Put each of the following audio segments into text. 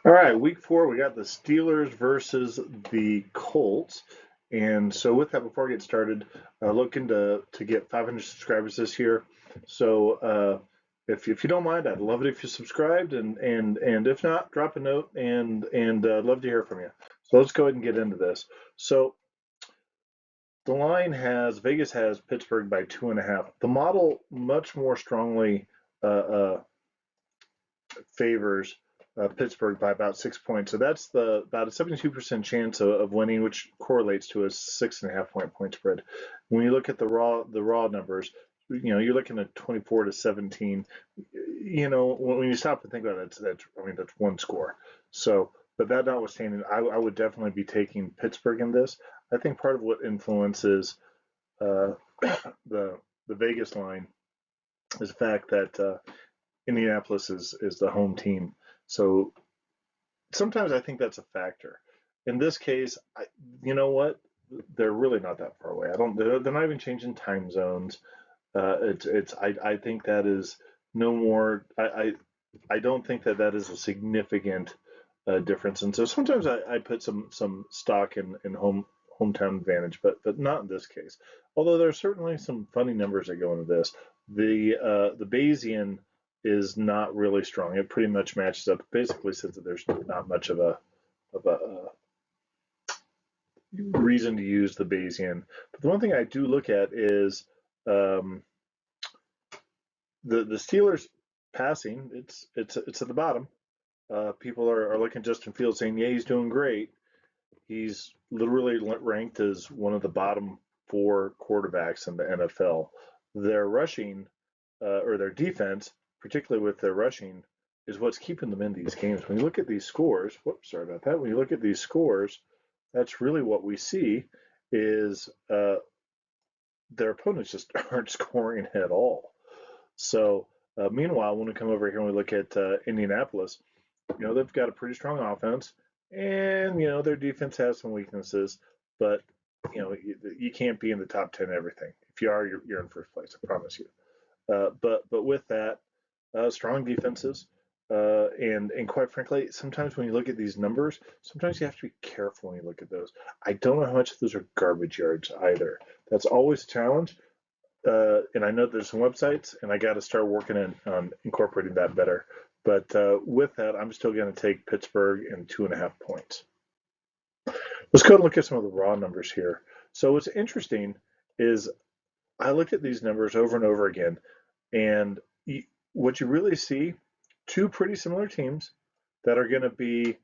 All right, week four, we got the Steelers versus the Colts. And so with that, before I get started, looking to get 500 subscribers this year. So if you don't mind, I'd love it if you subscribed, and if not, drop a note, and I'd love to hear from you. So let's go ahead and get into this. So the line has Vegas has Pittsburgh by 2.5. The model much more strongly favors Pittsburgh by about 6 points. So that's about a 72% chance of winning, which correlates to a 6.5 point spread. When you look at the raw numbers, you're looking at 24 to 17. When you stop and think about it, that's one score. So, but that notwithstanding, I would definitely be taking Pittsburgh in this. I think part of what influences uh, the Vegas line is the fact that Indianapolis is the home team. So sometimes I think that's a factor. In this case, you know what? They're really not that far away. I don't. They're not even changing time zones. It's. I think that is no more. I don't think that is a significant difference. And so sometimes I put some stock in hometown advantage, but not in this case. Although there's certainly some funny numbers that go into this. The Bayesian is not really strong. It pretty much matches up. It basically says that there's not much of a reason to use the Bayesian. But the one thing I do look at is um, the Steelers passing. It's at the bottom. People are looking at Justin Fields saying, yeah, he's doing great. He's literally ranked as one of the bottom four quarterbacks in the NFL. Their rushing or their defense, particularly with their rushing, is what's keeping them in these games. When you look at these scores, whoops, sorry about that. When you look at these scores, that's really what we see is their opponents just aren't scoring at all. So meanwhile, when we come over here and we look at Indianapolis, they've got a pretty strong offense, and their defense has some weaknesses, but you can't be in the top 10 everything. If you are, you're in first place. I promise you. But with that, strong defenses, and quite frankly, sometimes when you look at these numbers, sometimes you have to be careful when you look at those. I don't know how much of those are garbage yards either. That's always a challenge. And I know there's some websites, and I got to start working on incorporating that better. But with that, I'm still going to take Pittsburgh and 2.5 points. Let's go and look at some of the raw numbers here. So what's interesting is I look at these numbers over and over again, and what you really see, two pretty similar teams that are going to be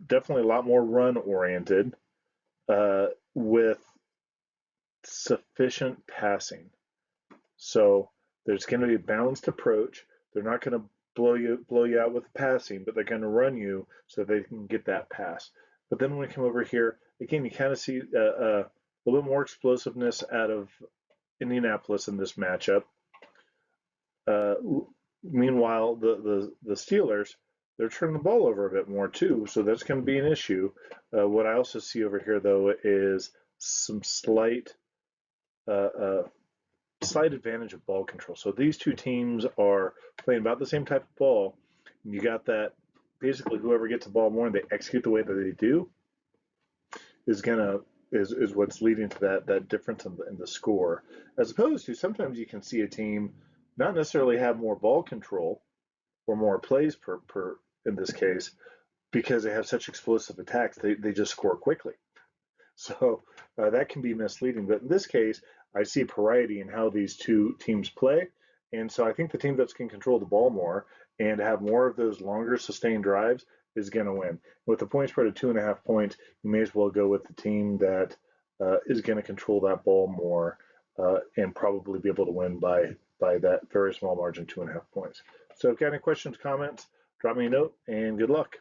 definitely a lot more run oriented with sufficient passing. So there's going to be a balanced approach. They're not going to blow you out with passing, but they're going to run you so they can get that pass. But then when we come over here, again, you kind of see a little bit more explosiveness out of Indianapolis in this matchup. Uh, Meanwhile, the Steelers, they're turning the ball over a bit more too, so that's going to be an issue. What I also see over here, though, is some slight advantage of ball control. So these two teams are playing about the same type of ball. And you got that basically whoever gets the ball more and they execute the way that they do is what's leading to that difference in the score. As opposed to sometimes you can see a team not necessarily have more ball control or more plays per in this case because they have such explosive attacks they just score quickly. So that can be misleading. But in this case, I see variety in how these two teams play. And so I think the team that's going to control the ball more and have more of those longer sustained drives is going to win. With the point spread of 2.5 points, you may as well go with the team that is going to control that ball more and probably be able to win by that very small margin, 2.5 points. So if you have any questions, comments, drop me a note, and good luck.